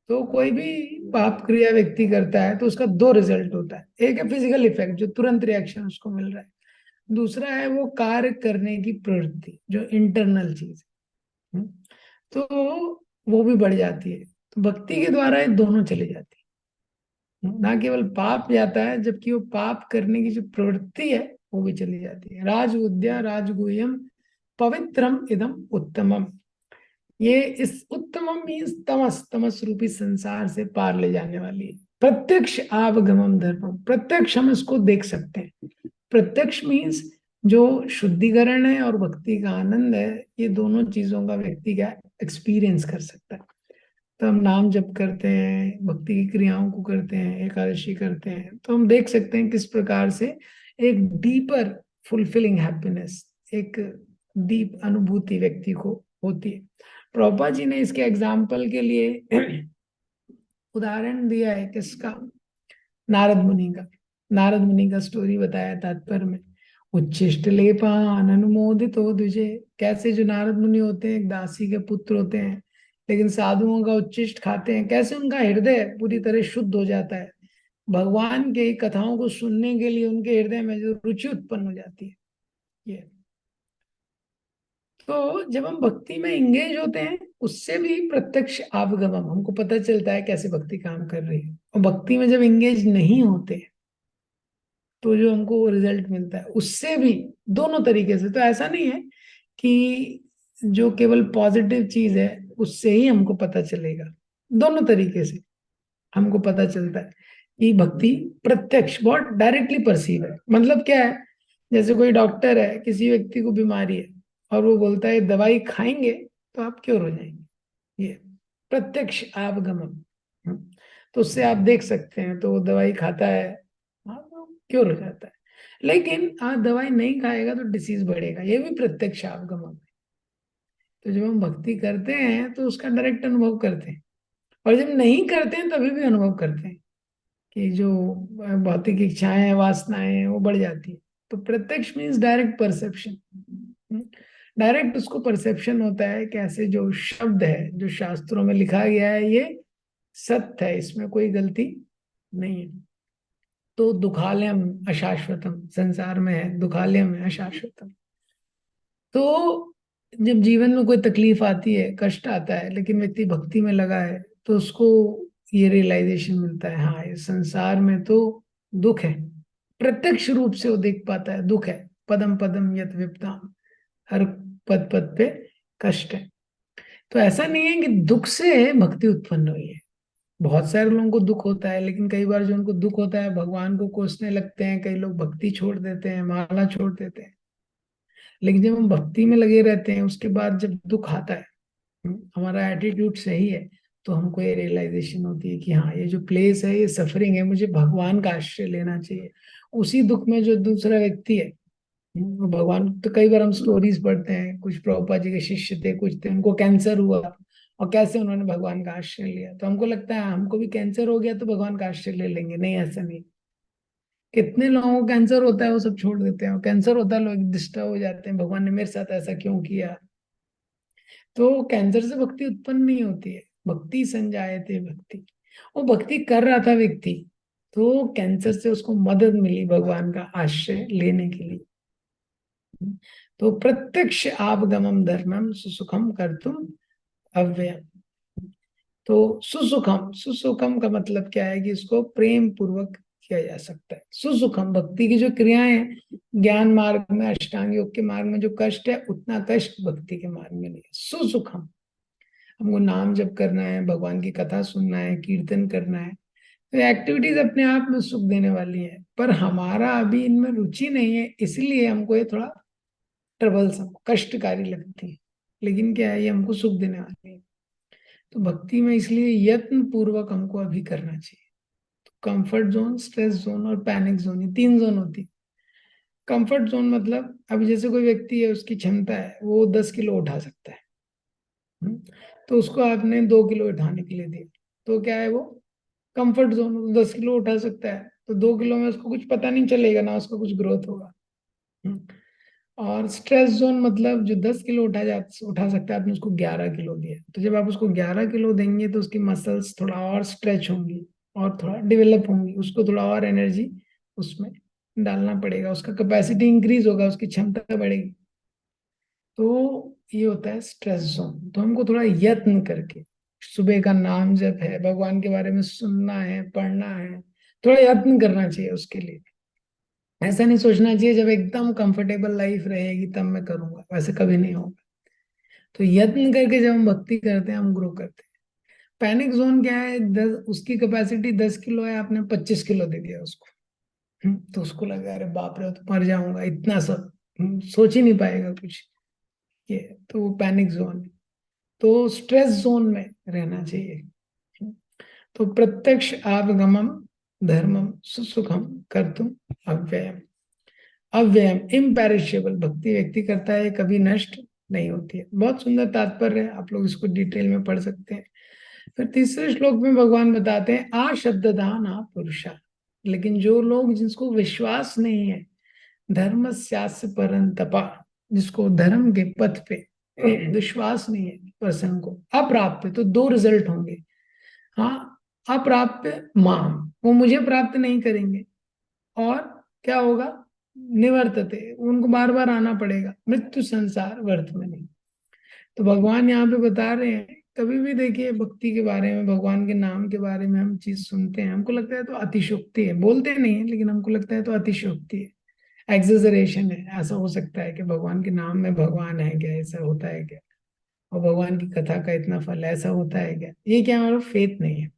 तो कोई भी पाप क्रिया व्यक्ति करता है तो उसका दो रिजल्ट होता है। एक है फिजिकल इफेक्ट जो तुरंत रिएक्शन उसको मिल रहा है, दूसरा है वो कार्य करने की प्रवृत्ति जो इंटरनल चीज है। तो वो भी बढ़ जाती है। तो भक्ति के द्वारा ये दोनों चले जाती है, ना केवल पाप जाता है जबकि वो पाप करने की जो प्रवृत्ति है वो भी चली जाती है। राज विद्या राजगुह्यम पवित्रम इदम उत्तमम, ये इस उत्तमम मीन्स तमस, तमस रूपी संसार से पार ले जाने वाली है। प्रत्यक्ष आवगमम धर्मम, प्रत्यक्ष हम इसको देख सकते हैं। प्रत्यक्ष मीन्स जो शुद्धिकरण है और भक्ति का आनंद है, ये दोनों चीजों का व्यक्ति का एक्सपीरियंस कर सकता है। तो हम नाम जप करते हैं, भक्ति की क्रियाओं को करते हैं, एकादशी करते हैं, तो हम देख सकते हैं किस प्रकार से एक डीपर फुलफिलिंग हैप्पीनेस, एक डीप अनुभूति व्यक्ति को होती है। प्रभुपाद जी ने इसके एग्जाम्पल के लिए उदाहरण दिया है किसका, नारद मुनि का। नारद मुनि का स्टोरी बताया तात्पर्य में। उच्छिष्ट लेपान अनुमोदित हो द्विजे, कैसे जो नारद मुनि होते हैं एक दासी के पुत्र होते हैं, लेकिन साधुओं का उच्छिष्ट खाते हैं, कैसे उनका हृदय पूरी तरह शुद्ध हो जाता है। भगवान के कथाओं को सुनने के लिए उनके हृदय में जो रुचि उत्पन्न हो जाती है ये। तो जब हम भक्ति में इंगेज होते हैं उससे भी प्रत्यक्ष आगमन हमको पता चलता है कैसे भक्ति काम कर रही है। और भक्ति में जब इंगेज नहीं होते तो जो हमको रिजल्ट मिलता है उससे भी दोनों तरीके से। तो ऐसा नहीं है कि जो केवल पॉजिटिव चीज है उससे ही हमको पता चलेगा, दोनों तरीके से हमको पता चलता है कि भक्ति प्रत्यक्ष बहुत डायरेक्टली परसीव है। मतलब क्या है, जैसे कोई डॉक्टर है, किसी व्यक्ति को बीमारी है और वो बोलता है दवाई खाएंगे तो आप क्योर हो जाएंगे। ये प्रत्यक्ष आपगमन। तो उससे आप देख सकते हैं, तो वो दवाई खाता है, हाँ, तो क्योर हो जाता है। लेकिन आप दवाई नहीं खाएगा तो डिसीज बढ़ेगा, ये भी प्रत्यक्ष आपगमन है। तो जब हम भक्ति करते हैं तो उसका डायरेक्ट अनुभव करते हैं, और जब नहीं करते हैं तभी भी अनुभव करते हैं कि जो भौतिक इच्छाएं हैं, वासनाएं हैं, वो बढ़ जाती है। तो प्रत्यक्ष मीन्स डायरेक्ट परसेप्शन। डायरेक्ट उसको परसेप्शन होता है कि ऐसे जो शब्द है, जो शास्त्रों में लिखा गया है, ये सत्य है, इसमें कोई गलती नहीं है। तो दुखालयम अशाश्वतम, संसार में है दुखालयम है अशाश्वतम। तो जब जीवन में कोई तकलीफ आती है, कष्ट आता है, लेकिन व्यक्ति भक्ति में लगा है, तो उसको ये रियलाइजेशन मिलता है, हाँ ये संसार में तो दुख है। प्रत्यक्ष रूप से वो देख पाता है दुख है। पदम पदम यत विपदाम, हर पद पद पे कष्ट है। तो ऐसा नहीं है कि दुख से भक्ति उत्पन्न हुई है। बहुत सारे लोगों को दुख होता है, लेकिन कई बार जो उनको दुख होता है भगवान को कोसने लगते हैं, कई लोग भक्ति छोड़ देते हैं, माला छोड़ देते हैं। लेकिन जब हम भक्ति में लगे रहते हैं, उसके बाद जब दुख आता है, हमारा एटीट्यूड सही है, तो हमको ये रियलाइजेशन होती है कि हाँ ये जो प्लेस है, ये सफरिंग है, मुझे भगवान का आश्रय लेना चाहिए। उसी दुख में जो दूसरा व्यक्ति है, वो भगवान, तो कई बार हम स्टोरीज पढ़ते हैं, कुछ प्रभुपाद जी के शिष्य थे, कुछ थे, उनको कैंसर हुआ और कैसे उन्होंने भगवान का आश्रय लिया। तो हमको लगता है हमको भी कैंसर हो गया तो भगवान का आश्रय ले लेंगे, नहीं ऐसा नहीं। कितने लोगों को कैंसर होता है वो सब छोड़ देते हैं, और कैंसर होता है लोग डिस्टर्ब हो जाते हैं, भगवान ने मेरे साथ ऐसा क्यों किया। तो कैंसर से भक्ति उत्पन्न नहीं होती है, भक्ति संजायते भक्ति। वो भक्ति कर रहा था व्यक्ति, तो कैंसर से उसको मदद मिली भगवान का आश्रय लेने के लिए। तो प्रत्यक्ष आपगमम धर्मम सुसुखम कर्तुम अव्ययम। तो सुसुखम, सुसुखम का मतलब क्या है कि इसको प्रेम पूर्वक किया जा सकता है। सुसुखम भक्ति की जो क्रियाएं हैं, ज्ञान मार्ग में, अष्टांग योग के मार्ग में जो कष्ट है, उतना कष्ट भक्ति के मार्ग में नहीं है। सुसुखम, हमको नाम जप करना है, भगवान की कथा सुनना है, कीर्तन करना है, तो एक्टिविटीज अपने आप में सुख देने वाली है, पर हमारा अभी इनमें रुचि नहीं है, इसलिए हमको ये थोड़ा ट्रबलसम, कष्टकारी लगती है। लेकिन क्या है, ये हमको सुख देने वाली है। तो भक्ति में इसलिए यत्न पूर्वक हमको अभी करना चाहिए। तो कंफर्ट जोन, स्ट्रेस जोन और पैनिक जोन, ये तीन जोन होती है। कंफर्ट जोन मतलब, अभी जैसे कोई व्यक्ति है, उसकी क्षमता है, वो 10 किलो उठा सकता है। हम्म, तो उसको आपने 2 किलो उठाने के लिए दिया, तो क्या है वो कंफर्ट जोन, 10 किलो उठा सकता है, तो 2 किलो में उसको कुछ पता नहीं चलेगा ना, उसका कुछ ग्रोथ होगा। हम्म, और स्ट्रेस जोन मतलब जो 10 किलो उठा सकता है, आपने उसको 11 किलो दिया, तो जब आप उसको 11 किलो देंगे तो उसकी मसल्स थोड़ा और स्ट्रेच होंगी, और थोड़ा डेवलप होंगी, उसको थोड़ा और एनर्जी उसमें डालना पड़ेगा, उसका कैपेसिटी इंक्रीज होगा, उसकी क्षमता बढ़ेगी। तो ये होता है स्ट्रेस जोन। तो हमको थोड़ा यत्न करके, सुबह का नाम जप है, भगवान के बारे में सुनना है, पढ़ना है, थोड़ा यत्न करना चाहिए उसके लिए। ऐसा नहीं सोचना चाहिए जब एकदम कंफर्टेबल लाइफ रहेगी तब मैं करूंगा, वैसे कभी नहीं होगा। तो यत्न करके जब हम भक्ति करते हैं, हम ग्रो करते हैं। पैनिक जोन क्या है, उसकी कैपेसिटी 10 किलो है, आपने 25 किलो दे दिया उसको। तो उसको लगा अरे बाप रे, तो मर जाऊंगा, इतना सब सोच ही नहीं पाएगा कुछ। ये तो वो पैनिक जोन है। तो स्ट्रेस जोन में रहना चाहिए। तो प्रत्यक्ष आगमम धर्मम सुसुखम कर्तुम अव्ययम। अव्ययम इम्पेरिशेबल भक्ति व्यक्ति करता है, कभी नष्ट नहीं होती है। बहुत सुंदर तात्पर्य है, आप लोग इसको डिटेल में पढ़ सकते हैं। फिर तीसरे श्लोक में भगवान बताते हैं आ शब्ददान आ पुरुषा। लेकिन जो लोग, जिसको विश्वास नहीं है, धर्म स्यास्य परंतपा, जिसको धर्म के पथ पे विश्वास नहीं है पर्सन को, अप्राप्य, तो दो रिजल्ट होंगे। हाँ, अप्राप्य माम, वो मुझे प्राप्त नहीं करेंगे, और क्या होगा, निवर्तते, उनको बार बार आना पड़ेगा, मृत्यु संसार वर्तमनि। तो भगवान यहाँ पे बता रहे हैं, कभी भी देखिए भक्ति के बारे में, भगवान के नाम के बारे में हम चीज सुनते हैं, हमको लगता है तो अतिशोक्ति है, बोलते नहीं है लेकिन हमको लगता है तो अतिशोक्ति है, एग्जेजरेशन है। ऐसा हो सकता है कि भगवान के नाम में भगवान है क्या, ऐसा होता है क्या, और भगवान की कथा का इतना फल, ऐसा होता है क्या, ये क्या हमारा फेथ नहीं है।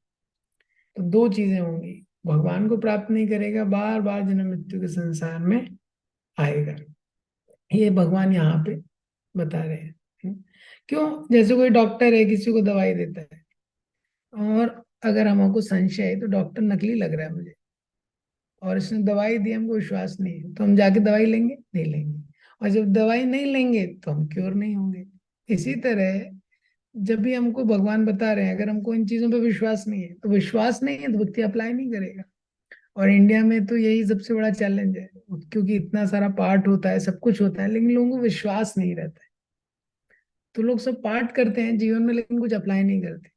तो दो चीजें होंगी, भगवान को प्राप्त नहीं करेगा, बार बार जन्म मृत्यु के संसार में आएगा। ये भगवान यहाँ पे बता रहे हैं। क्यों? जैसे कोई डॉक्टर है, किसी को दवाई देता है, और अगर हमको संशय है तो डॉक्टर नकली लग रहा है मुझे, और इसने दवाई दी, हमको विश्वास नहीं है, तो हम जाके दवाई लेंगे? नहीं लेंगे। और जब दवाई नहीं लेंगे तो हम क्योर नहीं होंगे। इसी तरह जब भी हमको भगवान बता रहे हैं, अगर हमको इन चीजों पे विश्वास नहीं है, तो विश्वास नहीं है तो व्यक्ति अप्लाई नहीं करेगा। और इंडिया में तो यही सबसे बड़ा चैलेंज है, क्योंकि इतना सारा पाठ होता है, सब कुछ होता है, लेकिन लोगों को विश्वास नहीं रहता है। तो लोग सब पाठ करते हैं जीवन में, लेकिन कुछ अप्लाई नहीं करते।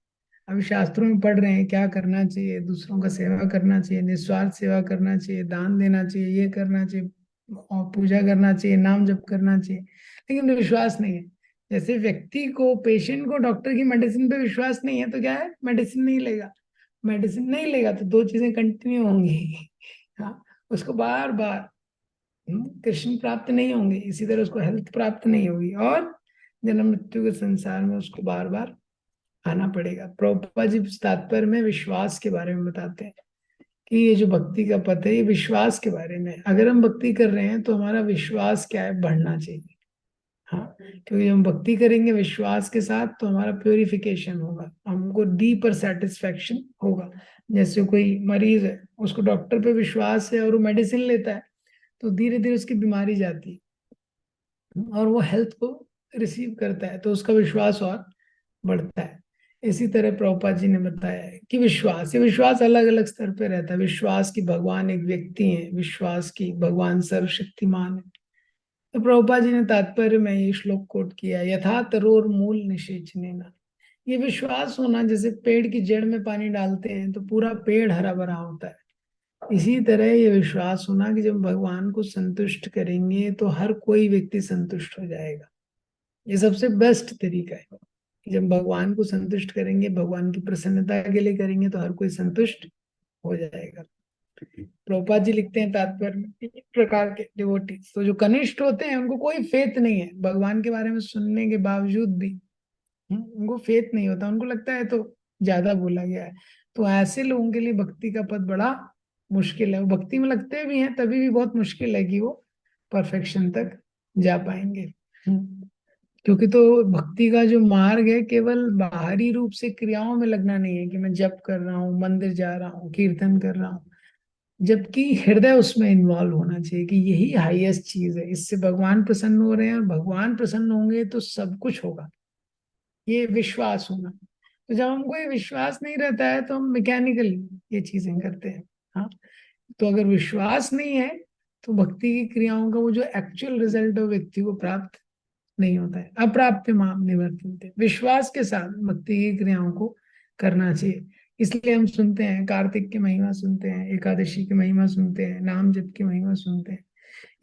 अभी शास्त्रों में पढ़ रहे हैं क्या करना चाहिए, दूसरों का सेवा करना चाहिए, निस्वार्थ सेवा करना चाहिए, दान देना चाहिए, ये करना चाहिए, और पूजा करना चाहिए, नाम जप करना चाहिए, लेकिन विश्वास नहीं है। जैसे व्यक्ति को, पेशेंट को डॉक्टर की मेडिसिन पे विश्वास नहीं है तो क्या है, मेडिसिन नहीं लेगा। मेडिसिन नहीं लेगा तो दो चीजें कंटिन्यू होंगी। हाँ, उसको बार बार कृष्ण प्राप्त नहीं होंगे, इसी तरह उसको हेल्थ प्राप्त नहीं होगी, और जन्म मृत्यु के संसार में उसको बार बार आना पड़ेगा। प्रभुपाद जी तात्पर्य में विश्वास के बारे में बताते हैं कि ये जो भक्ति का पथ है, ये विश्वास के बारे में। अगर हम भक्ति कर रहे हैं तो हमारा विश्वास क्या है, बढ़ना चाहिए। हाँ, क्योंकि हम भक्ति करेंगे विश्वास के साथ तो हमारा प्योरिफिकेशन होगा, हमको डीपर सेटिस्फेक्शन होगा। जैसे कोई मरीज है, उसको डॉक्टर पे विश्वास है और वो मेडिसिन लेता है, तो धीरे धीरे उसकी बीमारी जाती है और वो हेल्थ को रिसीव करता है, तो उसका विश्वास और बढ़ता है। इसी तरह प्रभुपाद जी ने बताया है कि विश्वास, ये विश्वास अलग अलग स्तर पे रहता है। विश्वास की भगवान एक व्यक्ति है, विश्वास की भगवान सर्वशक्तिमान है। तो प्रभुपाद जी ने तात्पर्य में ये श्लोक कोट किया, यथा तरोर मूल निषेचनेन। ये विश्वास होना, जैसे पेड़ की जड़ में पानी डालते हैं तो पूरा पेड़ हरा भरा होता है, इसी तरह ये विश्वास होना कि जब भगवान को संतुष्ट करेंगे तो हर कोई व्यक्ति संतुष्ट हो जाएगा। ये सबसे बेस्ट तरीका है कि जब भगवान को संतुष्ट करेंगे, भगवान की प्रसन्नता के लिए करेंगे, तो हर कोई संतुष्ट हो जाएगा। प्रभुपाद जी लिखते हैं तात्पर्य में, कि एक प्रकार के डिवोटीज तो जो कनिष्ठ होते हैं, उनको कोई फेथ नहीं है भगवान के बारे में सुनने के बावजूद भी। उनको फेथ नहीं होता, उनको लगता है तो ज्यादा बोला गया है। तो ऐसे लोगों के लिए भक्ति का पथ बड़ा मुश्किल है। वो भक्ति में लगते भी हैं तभी भी बहुत मुश्किल है कि वो परफेक्शन तक जा पाएंगे। क्योंकि तो भक्ति का जो मार्ग है, केवल बाहरी रूप से क्रियाओं में लगना नहीं है कि मैं जप कर रहा हूँ, मंदिर जा रहा हूँ, कीर्तन कर रहा हूँ, जबकि हृदय उसमें इन्वॉल्व होना चाहिए कि यही हाईएस्ट चीज है, इससे भगवान प्रसन्न हो रहे हैं, और भगवान प्रसन्न होंगे तो सब कुछ होगा। ये विश्वास होना। तो जब हमको ये विश्वास नहीं रहता है तो हम मैकेनिकली ये चीजें करते हैं। हाँ, तो अगर विश्वास नहीं है तो भक्ति की क्रियाओं का वो जो एक्चुअल रिजल्ट है वो व्यक्ति को प्राप्त नहीं होता है। अप्राप्य माम निवर्तन्ते, विश्वास के साथ भक्ति की क्रियाओं को करना चाहिए। इसलिए हम सुनते हैं, कार्तिक की महिमा सुनते हैं, एकादशी की महिमा सुनते हैं, नाम जप की महिमा सुनते हैं।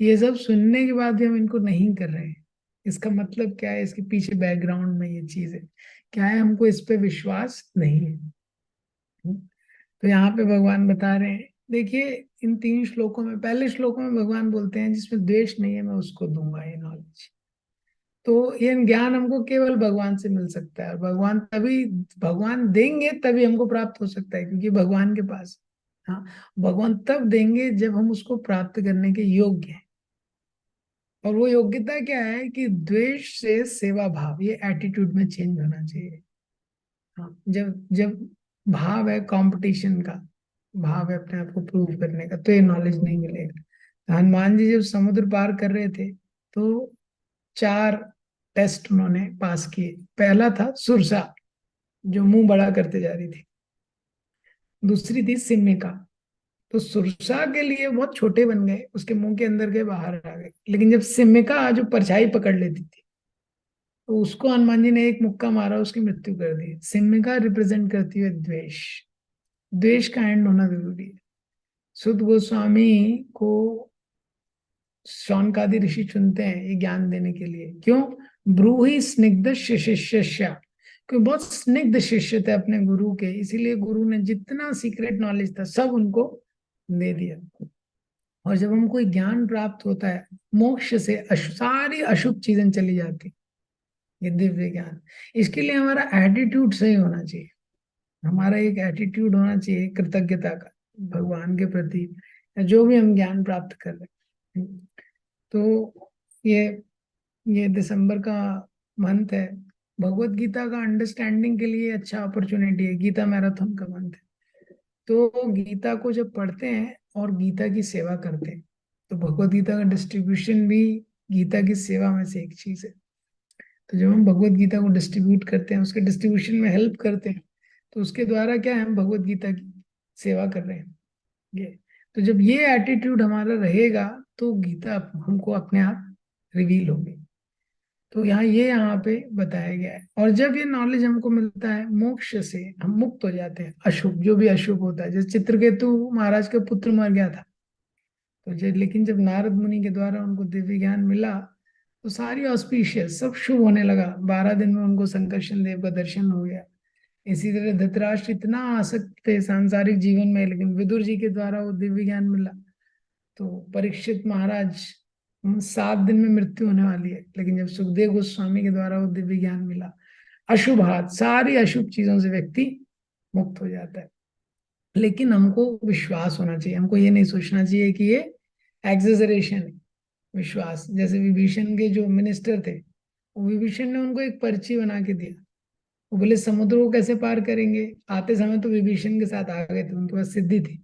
ये सब सुनने के बाद भी हम इनको नहीं कर रहे हैं, इसका मतलब क्या है? इसके पीछे बैकग्राउंड में ये चीज है, क्या है, हमको इस पे विश्वास नहीं है। तो यहाँ पे भगवान बता रहे हैं, देखिए, इन तीन श्लोकों में, पहले श्लोकों में भगवान बोलते हैं जिसमें द्वेष नहीं है मैं उसको दूंगा ये नॉलेज। तो ये ज्ञान हमको केवल भगवान से मिल सकता है, और भगवान तभी, भगवान देंगे तभी हमको प्राप्त हो सकता है, क्योंकि भगवान के पास। हाँ, भगवान तब देंगे जब हम उसको प्राप्त करने के योग्य हैं। और वो योग्यता क्या है कि द्वेष से सेवा भाव, ये एटीट्यूड में चेंज होना चाहिए। हाँ, जब जब भाव है कंपटीशन का, भाव है अपने आप को प्रूव करने का, तो ये नॉलेज नहीं मिलेगा। तो हनुमान जी जब समुद्र पार कर रहे थे, तो चार टेस्ट उन्होंने पास किए। पहला था सुरसा, जो मुंह बड़ा करते जा रही थी। दूसरी थी सिम्मिका, तो सुरसा के लिए बहुत छोटे बन गए, उसके मुंह के अंदर के बाहर आ गए। लेकिन जब सिम्मिका जो परछाई पकड़ लेती थी, तो उसको हनुमान जी ने एक मुक्का मारा, उसकी मृत्यु कर दी। सिम्मिका रिप्रेजेंट करती है द्वेष। द्वेष का एंड होना जरूरी है। सुध गोस्वामी को शौनकादि ऋषि चुनते हैं ये ज्ञान देने के लिए। क्यों? ब्रूहि स्निग्ध शिष्य, क्योंकि बहुत स्निग्ध शिष्य थे अपने गुरु के, इसीलिए गुरु ने जितना सीक्रेट नॉलेज था सब उनको दे दिया। और जब हमको ज्ञान प्राप्त होता है, मोक्ष से सारी अशुभ चीजें चली जाती, ये दिव्य ज्ञान। इसके लिए हमारा एटीट्यूड सही होना चाहिए। हमारा एक एटीट्यूड होना चाहिए कृतज्ञता का भगवान के प्रति, जो भी हम ज्ञान प्राप्त कर रहे हैं। तो ये ये दिसंबर का मंथ है। भगवत गीता का अंडरस्टैंडिंग के लिए अच्छा अपॉर्चुनिटी है, गीता मैराथन का मंथ है। तो गीता को जब पढ़ते हैं और गीता की सेवा करते हैं, तो भगवत गीता का डिस्ट्रीब्यूशन भी गीता की सेवा में से एक चीज है। तो जब हम भगवत गीता को डिस्ट्रीब्यूट करते हैं, उसके डिस्ट्रीब्यूशन में हेल्प करते हैं, तो उसके द्वारा क्या है, हम भगवत गीता की सेवा कर रहे हैं। ये, तो जब ये एटीट्यूड हमारा रहेगा, तो गीता हमको अपने आप रिवील होगी। तो यहाँ पे बताया गया है। और जब ये नॉलेज हमको मिलता है, मोक्ष से हम मुक्त हो जाते हैं, अशुभ जो भी अशुभ होता है। जैसे चित्रकेतु महाराज का पुत्र मर गया था, तो लेकिन जब नारद मुनि के द्वारा उनको दिव्य ज्ञान मिला, तो सारी ऑस्पिशियस सब शुभ होने लगा। 12 दिन में उनको संकर्षण देव का दर्शन हो गया। इसी तरह धृतराष्ट्र इतना आसक्त थे सांसारिक जीवन में, लेकिन विदुर जी के द्वारा वो दिव्य ज्ञान मिला। तो परीक्षित महाराज 7 दिन में मृत्यु होने वाली है, लेकिन जब सुखदेव गोस्वामी के द्वारा वो दिव्य ज्ञान मिला, अशुभ हाथ सारी अशुभ चीजों से व्यक्ति मुक्त हो जाता है। लेकिन हमको विश्वास होना चाहिए, हमको ये नहीं सोचना चाहिए कि ये एग्जेजरेशन है। विश्वास, जैसे विभीषण के जो मिनिस्टर थे, वो विभीषण ने उनको एक पर्ची बना के दिया। वो बोले समुद्र को कैसे पार करेंगे, आते समय तो विभीषण के साथ आ गए थे, उनके पास सिद्धि थी।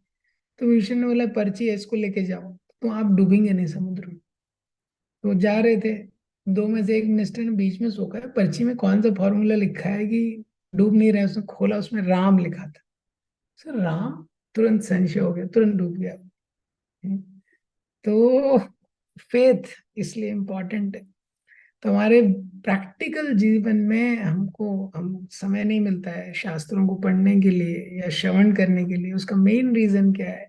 तो विभीषण ने बोला पर्ची है, इसको लेके जाओ, तो आप डूबेंगे नहीं समुद्र में। तो जा रहे थे, दो में से एक मिनिस्टर ने बीच में सोचा है पर्ची में कौन सा फॉर्मूला लिखा है कि डूब नहीं रहा है। उसने खोला, उसमें राम लिखा था। सर राम, तुरंत संशय हो गया, तुरंत डूब गया। तो फेथ इसलिए इम्पोर्टेंट है। तो हमारे प्रैक्टिकल जीवन में हमको हम समय नहीं मिलता है शास्त्रों को पढ़ने के लिए या श्रवण करने के लिए। उसका मेन रीजन क्या है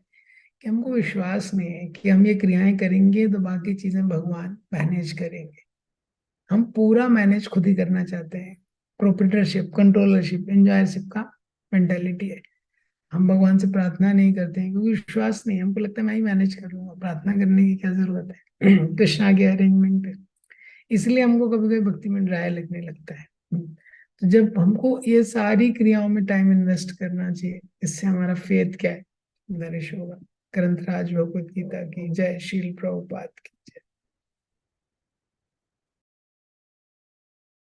कि हमको विश्वास नहीं है कि हम ये क्रियाएं करेंगे तो बाकी चीजें भगवान मैनेज करेंगे। हम पूरा मैनेज खुद ही करना चाहते हैं। प्रोप्रिटरशिप, कंट्रोलरशिप, एंजॉयरशिप का मेंटेलिटी है। हम भगवान से प्रार्थना नहीं करते हैं क्योंकि विश्वास नहीं है। हमको लगता है मैं ही मैनेज कर लूंगा, प्रार्थना करने की क्या जरूरत है कृष्णा के अरेंजमेंट पे। इसलिए हमको कभी कभी भक्ति में ड्राई लगने लगता है। तो जब हमको ये सारी क्रियाओं में टाइम इन्वेस्ट करना चाहिए, इससे हमारा फेथ क्या है, नरिश होगा। ग्रंथराज भगवत गीता की जय, श्रील प्रभुपाद की जय।